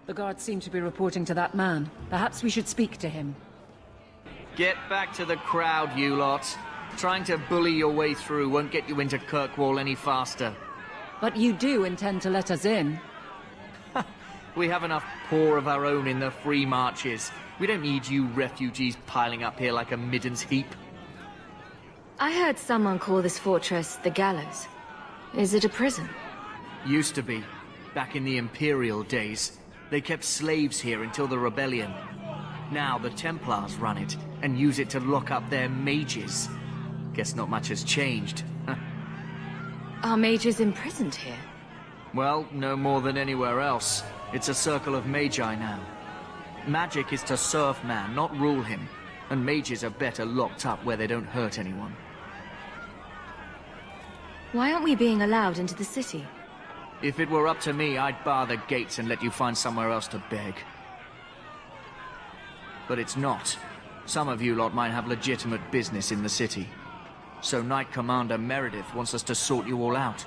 The guards seem to be reporting to that man. Perhaps we should speak to him. Get back to the crowd, you lot. Trying to bully your way through won't get you into Kirkwall any faster. But you do intend to let us in. We have enough poor of our own in the free marches. We don't need you refugees piling up here like a midden's heap. I heard someone call this fortress the Gallows. Is it a prison? Used to be. Back in the Imperial days. They kept slaves here until the rebellion. Now the Templars run it, and use it to lock up their mages. Guess not much has changed. Are mages imprisoned here? Well, no more than anywhere else. It's a circle of magi now. Magic is to serve man, not rule him. And mages are better locked up where they don't hurt anyone. Why aren't we being allowed into the city? If it were up to me, I'd bar the gates and let you find somewhere else to beg. But it's not. Some of you lot might have legitimate business in the city. So Knight Commander Meredith wants us to sort you all out.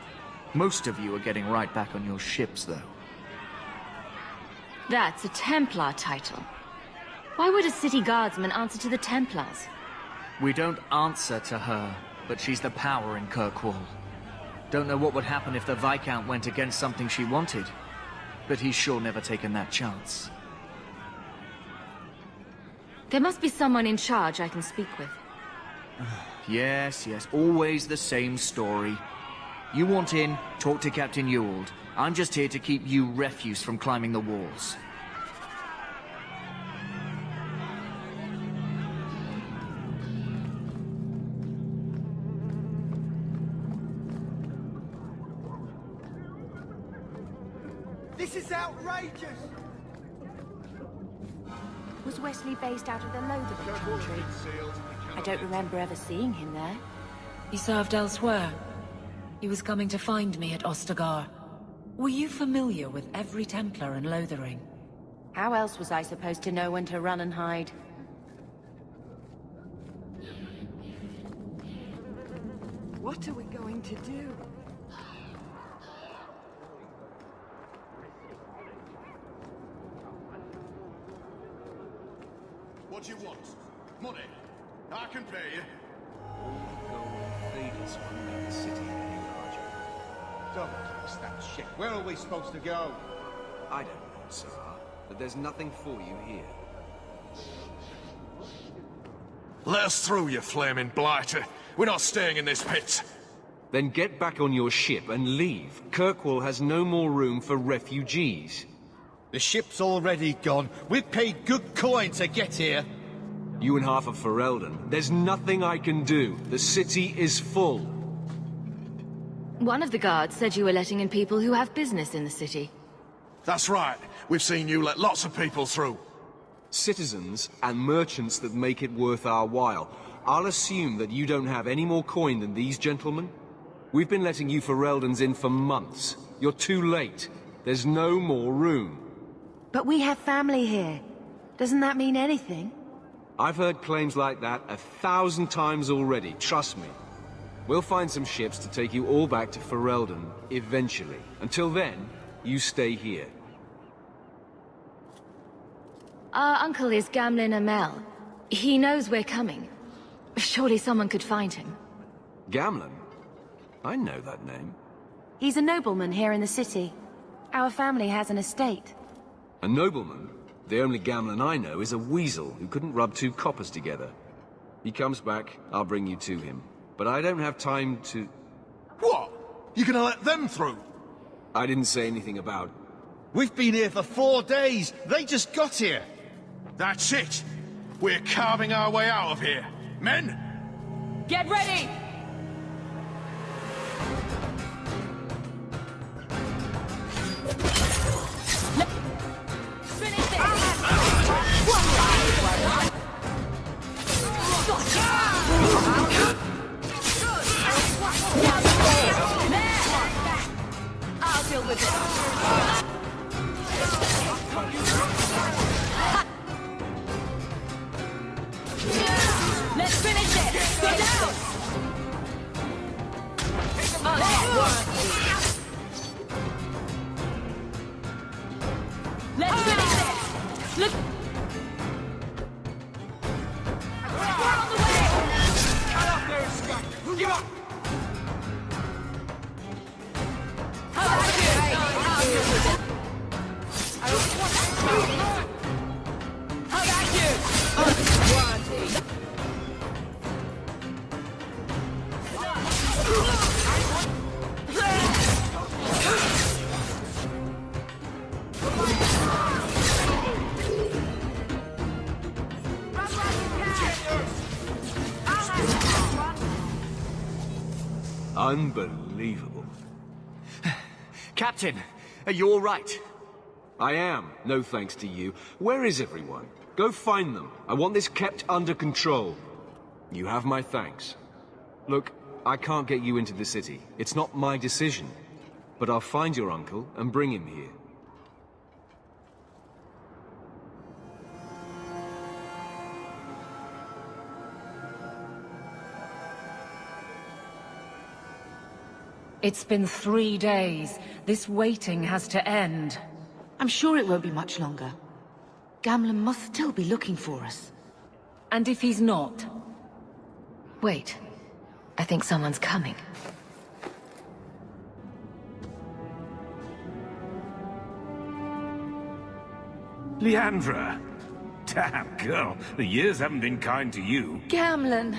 Most of you are getting right back on your ships, though. That's a Templar title. Why would a city guardsman answer to the Templars? We don't answer to her, but she's the power in Kirkwall. Don't know what would happen if the Viscount went against something she wanted, but he's sure never taken that chance. There must be someone in charge I can speak with. Yes, always the same story. You want in, talk to Captain Ewald. I'm just here to keep you refuse from climbing the walls. This is outrageous! Was Wesley based out of the Lothian country? I don't remember ever seeing him there. He served elsewhere. He was coming to find me at Ostagar. Were you familiar with every Templar in Lothering? How else was I supposed to know when to run and hide? What are we going to do? What do you want? Money? I can pay you. Don't touch that shit. Where are we supposed to go? I don't know, sir, but there's nothing for you here. Let us through, you flaming blighter. We're not staying in this pit. Then get back on your ship and leave. Kirkwall has no more room for refugees. The ship's already gone. We've paid good coin to get here. You and half of Ferelden. There's nothing I can do. The city is full. One of the guards said you were letting in people who have business in the city. That's right. We've seen you let lots of people through. Citizens and merchants that make it worth our while. I'll assume that you don't have any more coin than these gentlemen. We've been letting you Fereldans in for months. You're too late. There's no more room. But we have family here. Doesn't that mean anything? I've heard claims like that 1,000 times already, trust me. We'll find some ships to take you all back to Ferelden, eventually. Until then, you stay here. Our uncle is Gamlen Amel. He knows we're coming. Surely someone could find him. Gamlen? I know that name. He's a nobleman here in the city. Our family has an estate. A nobleman? The only Gamlen I know is a weasel who couldn't rub two coppers together. He comes back, I'll bring you to him. But I don't have time to... What? You gonna let them through? I didn't say anything about... We've been here for 4 days. They just got here. That's it. We're carving our way out of here. Men? Get ready! I'll deal with it. Let's finish it! Go down! Unbelievable. Captain, are you all right? I am, no thanks to you. Where is everyone? Go find them. I want this kept under control. You have my thanks. Look, I can't get you into the city. It's not my decision. But I'll find your uncle and bring him here. It's been 3 days. This waiting has to end. I'm sure it won't be much longer. Gamlen must still be looking for us. And if he's not? Wait. I think someone's coming. Leandra! Damn, girl, the years haven't been kind to you. Gamlen!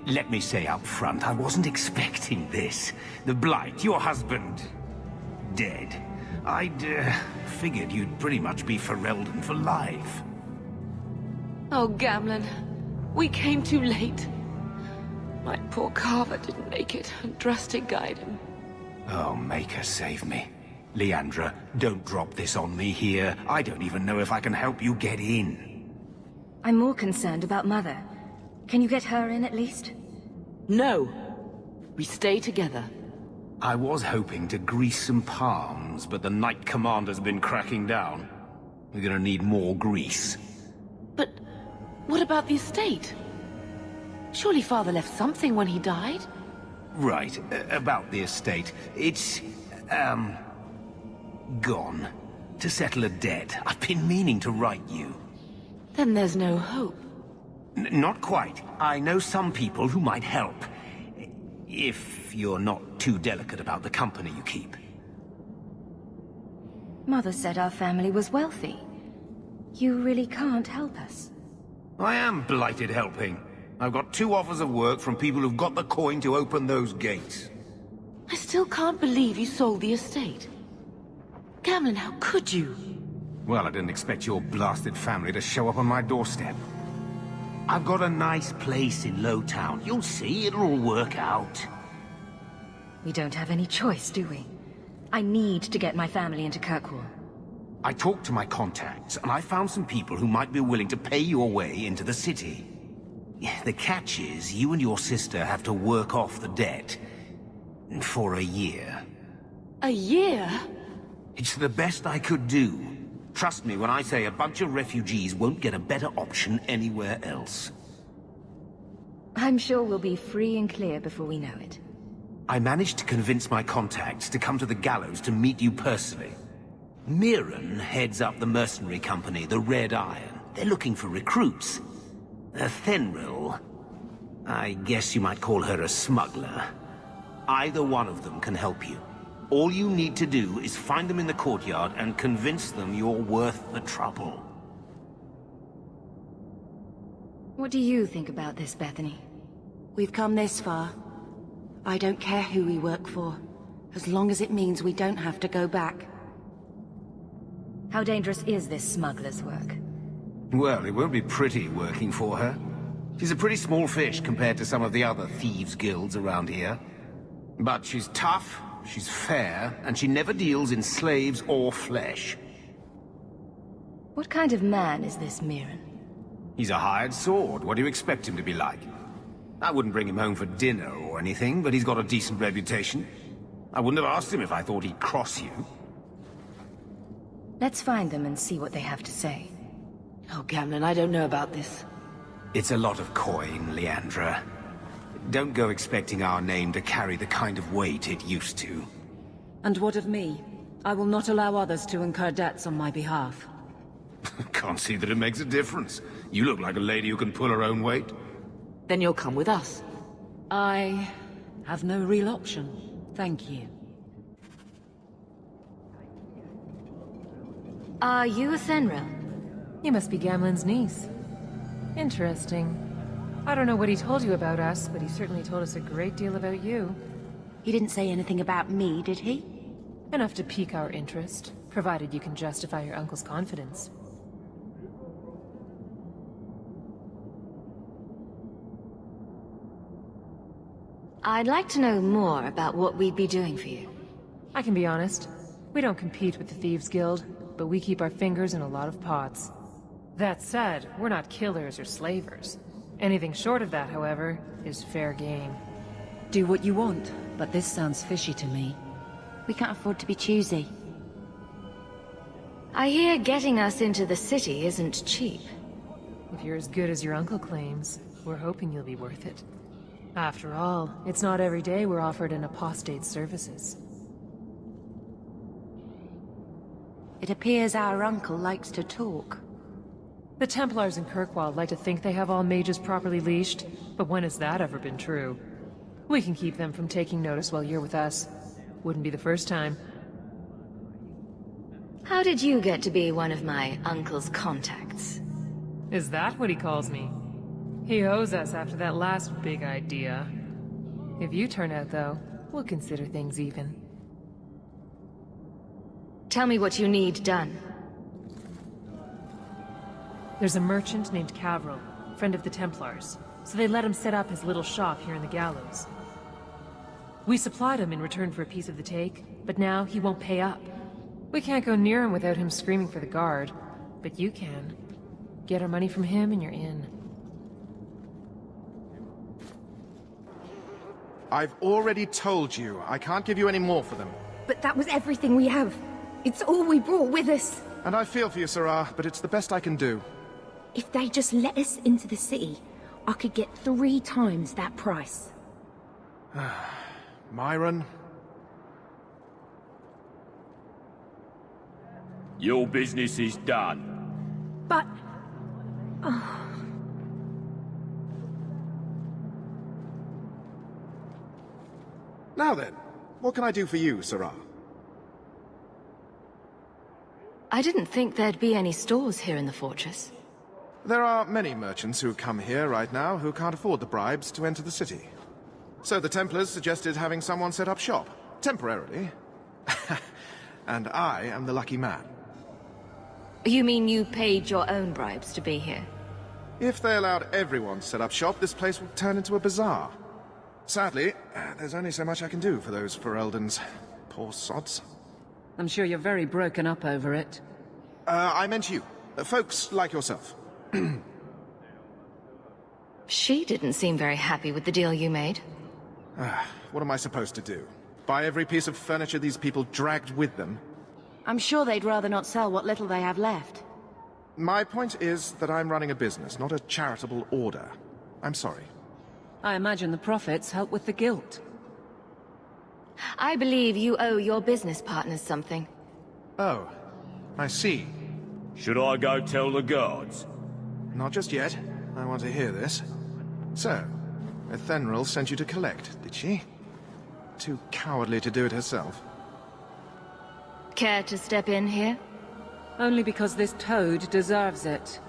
Let me say up front, I wasn't expecting this. The Blight, your husband, dead. I'd figured you'd pretty much be Ferelden for life. Oh, Gamlen. We came too late. My poor Carver didn't make it, and Drastic guide him. Oh, make her save me. Leandra, don't drop this on me here. I don't even know if I can help you get in. I'm more concerned about Mother. Can you get her in at least? No. We stay together. I was hoping to grease some palms, but the Knight Commander's been cracking down. We're gonna need more grease. But what about the estate? Surely Father left something when he died? Right, about the estate. It's, gone. To settle a debt. I've been meaning to write you. Then there's no hope. Not quite. I know some people who might help. If you're not too delicate about the company you keep. Mother said our family was wealthy. You really can't help us. I am blighted helping. I've got 2 offers of work from people who've got the coin to open those gates. I still can't believe you sold the estate. Gamlen, how could you? Well, I didn't expect your blasted family to show up on my doorstep. I've got a nice place in Lowtown. You'll see, it'll all work out. We don't have any choice, do we? I need to get my family into Kirkwall. I talked to my contacts, and I found some people who might be willing to pay your way into the city. The catch is, you and your sister have to work off the debt. For a year. A year? It's the best I could do. Trust me when I say a bunch of refugees won't get a better option anywhere else. I'm sure we'll be free and clear before we know it. I managed to convince my contacts to come to the gallows to meet you personally. Mirren heads up the mercenary company, the Red Iron. They're looking for recruits. Fenrir, I guess you might call her a smuggler. Either one of them can help you. All you need to do is find them in the courtyard and convince them you're worth the trouble. What do you think about this, Bethany? We've come this far. I don't care who we work for, as long as it means we don't have to go back. How dangerous is this smuggler's work? Well, it won't be pretty working for her. She's a pretty small fish compared to some of the other thieves' guilds around here. But she's tough, she's fair, and she never deals in slaves or flesh. What kind of man is this Mirren? He's a hired sword. What do you expect him to be like? I wouldn't bring him home for dinner or anything, but he's got a decent reputation. I wouldn't have asked him if I thought he'd cross you. Let's find them and see what they have to say. Oh, Gamlen, I don't know about this. It's a lot of coin, Leandra. Don't go expecting our name to carry the kind of weight it used to. And what of me? I will not allow others to incur debts on my behalf. Can't see that it makes a difference. You look like a lady who can pull her own weight. Then you'll come with us. I have no real option. Thank you. Are you a Fenrir? You must be Gamlen's niece. Interesting. I don't know what he told you about us, but he certainly told us a great deal about you. He didn't say anything about me, did he? Enough to pique our interest, provided you can justify your uncle's confidence. I'd like to know more about what we'd be doing for you. I can be honest. We don't compete with the Thieves Guild, but we keep our fingers in a lot of pots. That said, we're not killers or slavers. Anything short of that, however, is fair game. Do what you want, but this sounds fishy to me. We can't afford to be choosy. I hear getting us into the city isn't cheap. If you're as good as your uncle claims, we're hoping you'll be worth it. After all, it's not every day we're offered an apostate's services. It appears our uncle likes to talk. The Templars in Kirkwall like to think they have all mages properly leashed, but when has that ever been true? We can keep them from taking notice while you're with us. Wouldn't be the first time. How did you get to be one of my uncle's contacts? Is that what he calls me? He owes us after that last big idea. If you turn out, though, we'll consider things even. Tell me what you need done. There's a merchant named Cavril, friend of the Templars, so they let him set up his little shop here in the gallows. We supplied him in return for a piece of the take, but now he won't pay up. We can't go near him without him screaming for the guard, but you can. Get our money from him and you're in. I've already told you, I can't give you any more for them. But that was everything we have. It's all we brought with us. And I feel for you, Sarah, but it's the best I can do. If they just let us into the city, I could get 3 times that price. Myron? Your business is done. But... Now then, what can I do for you, Sarah? I didn't think there'd be any stores here in the fortress. There are many merchants who come here right now who can't afford the bribes to enter the city. So the Templars suggested having someone set up shop, temporarily. And I am the lucky man. You mean you paid your own bribes to be here? If they allowed everyone to set up shop, this place would turn into a bazaar. Sadly, there's only so much I can do for those Fereldans. Poor sods. I'm sure you're very broken up over it. I meant you. Folks like yourself. She didn't seem very happy with the deal you made. What am I supposed to do? Buy every piece of furniture these people dragged with them? I'm sure they'd rather not sell what little they have left. My point is that I'm running a business, not a charitable order. I'm sorry. I imagine the profits help with the guilt. I believe you owe your business partners something. Oh, I see. Should I go tell the guards? Not just yet. I want to hear this. So, Ethenril sent you to collect, did she? Too cowardly to do it herself. Care to step in here? Only because this toad deserves it.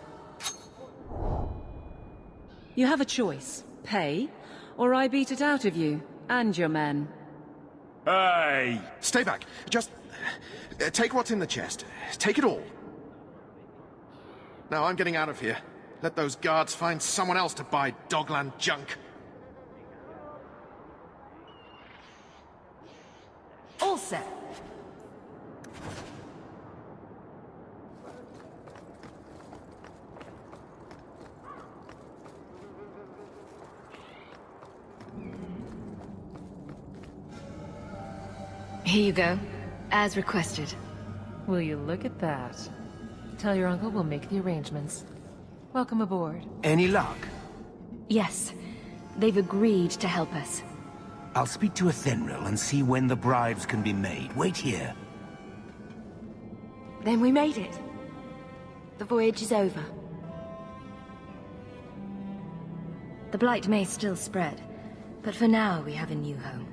You have a choice. Pay, or I beat it out of you, and your men. Hey! Stay back. Just... take what's in the chest. Take it all. Now I'm getting out of here. Let those guards find someone else to buy Dogland junk. All set. Here you go, as requested. Will you look at that? Tell your uncle we'll make the arrangements. Welcome aboard. Any luck? Yes, they've agreed to help us. I'll speak to Ethenril and see when the bribes can be made. Wait here. Then we made it. The voyage is over. The blight may still spread, but for now we have a new home.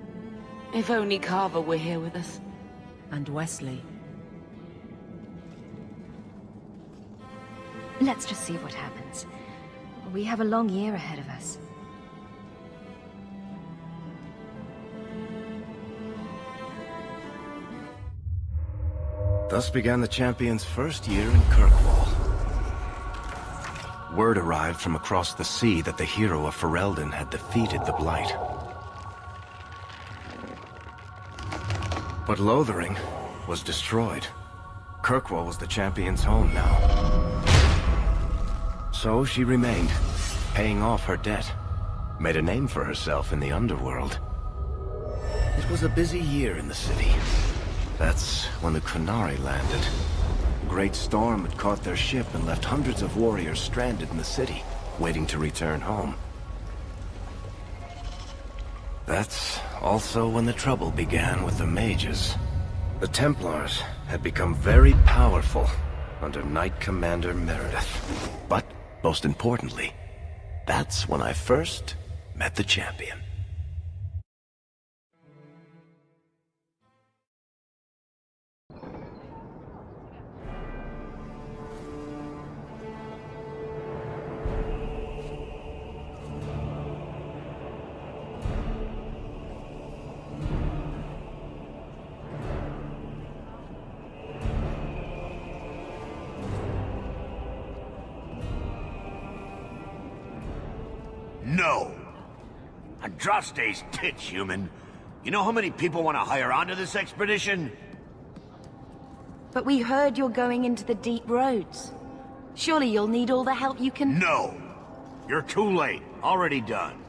If only Carver were here with us. And Wesley. Let's just see what happens. We have a long year ahead of us. Thus began the champion's first year in Kirkwall. Word arrived from across the sea that the hero of Ferelden had defeated the Blight. But Lothering was destroyed. Kirkwall was the champion's home now. So she remained, paying off her debt. Made a name for herself in the underworld. It was a busy year in the city. That's when the Qunari landed. A great storm had caught their ship and left hundreds of warriors stranded in the city, waiting to return home. That's also when the trouble began with the mages. The Templars had become very powerful under Knight Commander Meredith. But, most importantly, that's when I first met the champion. No! Andraste's tits, human. You know how many people want to hire onto this expedition? But we heard you're going into the deep roads. Surely you'll need all the help you can... No! You're too late. Already done.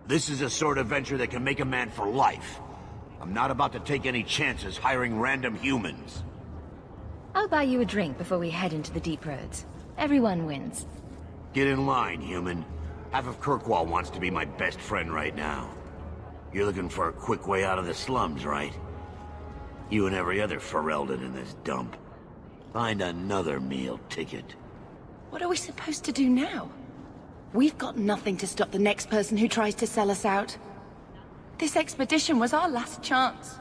This is a sort of venture that can make a man for life. I'm not about to take any chances hiring random humans. I'll buy you a drink before we head into the deep roads. Everyone wins. Get in line, human. Half of Kirkwall wants to be my best friend right now. You're looking for a quick way out of the slums, right? You and every other Ferelden in this dump. Find another meal ticket. What are we supposed to do now? We've got nothing to stop the next person who tries to sell us out. This expedition was our last chance.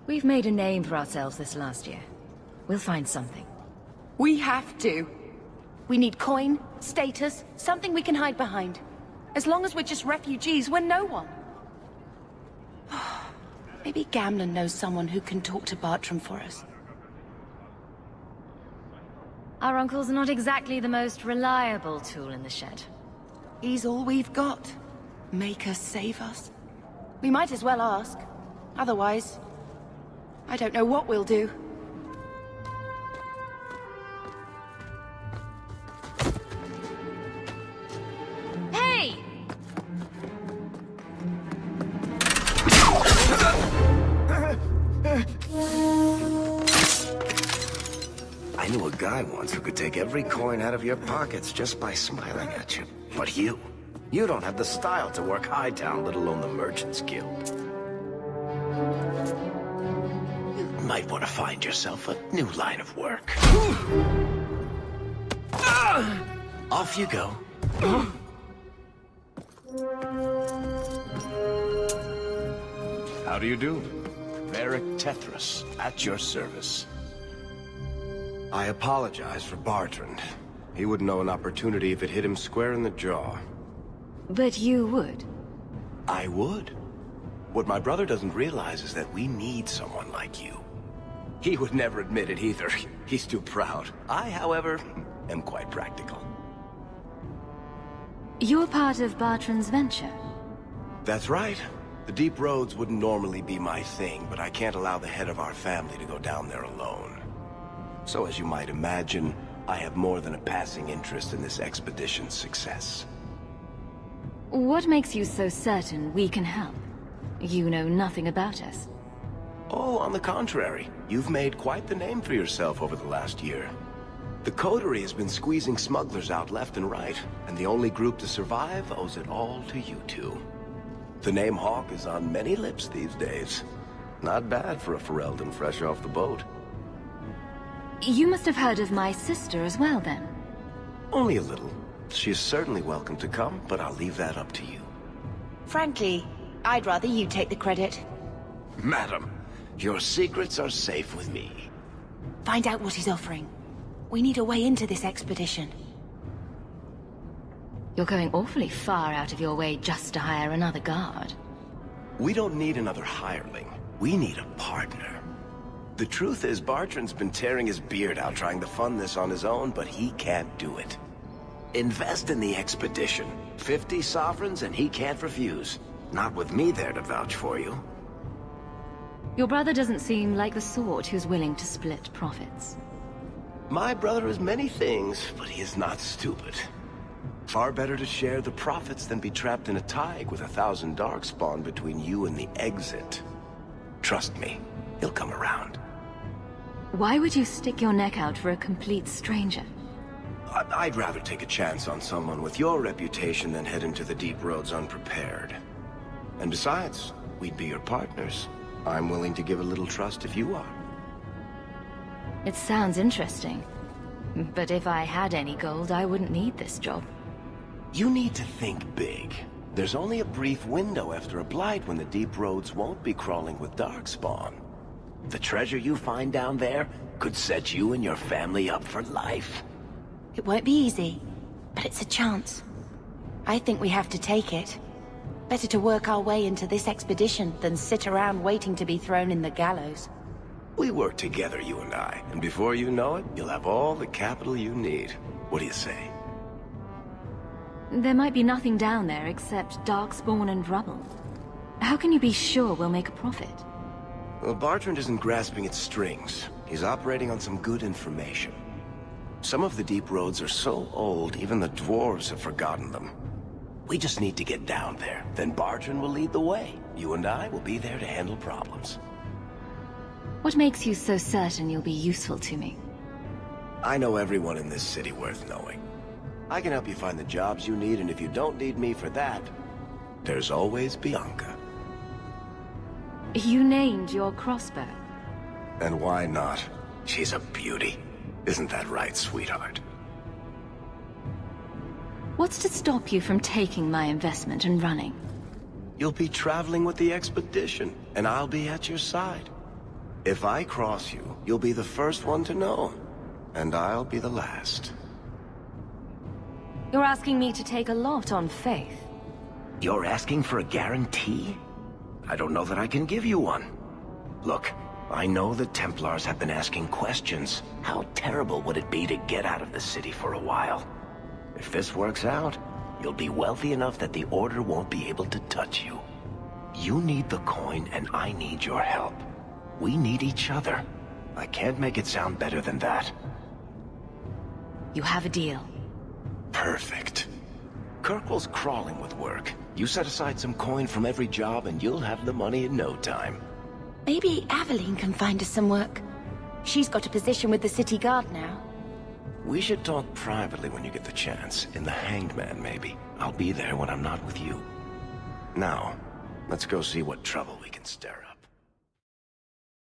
We've made a name for ourselves this last year. We'll find something. We have to. We need coin, status, something we can hide behind. As long as we're just refugees, we're no one. Maybe Gamlen knows someone who can talk to Bartrand for us. Our uncle's not exactly the most reliable tool in the shed. He's all we've got. Make us save us. We might as well ask. Otherwise, I don't know what we'll do. Hey! I knew a guy once who could take every coin out of your pockets just by smiling at you. But you don't have the style to work Hightown, let alone the Merchants Guild. You might want to find yourself a new line of work. Off you go. How do you do? Varric Tethras, at your service. I apologize for Bartrand. He wouldn't know an opportunity if it hit him square in the jaw. But you would. I would. What my brother doesn't realize is that we need someone like you. He would never admit it either. He's too proud. I, however, am quite practical. You're part of Bartrand's venture. That's right. The deep roads wouldn't normally be my thing, but I can't allow the head of our family to go down there alone. So as you might imagine, I have more than a passing interest in this expedition's success. What makes you so certain we can help? You know nothing about us. Oh, on the contrary. You've made quite the name for yourself over the last year. The Coterie has been squeezing smugglers out left and right, and the only group to survive owes it all to you two. The name Hawke is on many lips these days. Not bad for a Ferelden fresh off the boat. You must have heard of my sister as well, then? Only a little. She is certainly welcome to come, but I'll leave that up to you. Frankly, I'd rather you take the credit. Madam, your secrets are safe with me. Find out what he's offering. We need a way into this expedition. You're going awfully far out of your way just to hire another guard. We don't need another hireling. We need a partner. The truth is, Bartrand's been tearing his beard out trying to fund this on his own, but he can't do it. Invest in the expedition. 50 sovereigns and he can't refuse. Not with me there to vouch for you. Your brother doesn't seem like the sort who's willing to split profits. My brother is many things, but he is not stupid. Far better to share the profits than be trapped in a tide with 1,000 darkspawn between you and the exit. Trust me, he'll come around. Why would you stick your neck out for a complete stranger? I'd rather take a chance on someone with your reputation than head into the deep roads unprepared. And besides, we'd be your partners. I'm willing to give a little trust if you are. It sounds interesting. But if I had any gold, I wouldn't need this job. You need to think big. There's only a brief window after a blight when the deep roads won't be crawling with darkspawn. The treasure you find down there could set you and your family up for life. It won't be easy, but it's a chance. I think we have to take it. Better to work our way into this expedition than sit around waiting to be thrown in the gallows. We work together, you and I, and before you know it, you'll have all the capital you need. What do you say? There might be nothing down there except darkspawn and rubble. How can you be sure we'll make a profit? Well, Bartrand isn't grasping at strings. He's operating on some good information. Some of the deep roads are so old, even the dwarves have forgotten them. We just need to get down there. Then Bartrand will lead the way. You and I will be there to handle problems. What makes you so certain you'll be useful to me? I know everyone in this city worth knowing. I can help you find the jobs you need, and if you don't need me for that, there's always Bianca. You named your crossbow. And why not? She's a beauty. Isn't that right, sweetheart? What's to stop you from taking my investment and running? You'll be traveling with the expedition, and I'll be at your side. If I cross you, you'll be the first one to know, and I'll be the last. You're asking me to take a lot on faith. You're asking for a guarantee? I don't know that I can give you one. Look, I know the Templars have been asking questions. How terrible would it be to get out of the city for a while? If this works out, you'll be wealthy enough that the Order won't be able to touch you. You need the coin, and I need your help. We need each other. I can't make it sound better than that. You have a deal. Perfect. Kirkwall's crawling with work. You set aside some coin from every job, and you'll have the money in no time. Maybe Aveline can find us some work. She's got a position with the city guard now. We should talk privately when you get the chance. In the Hanged Man, maybe. I'll be there when I'm not with you. Now, let's go see what trouble we can stir up.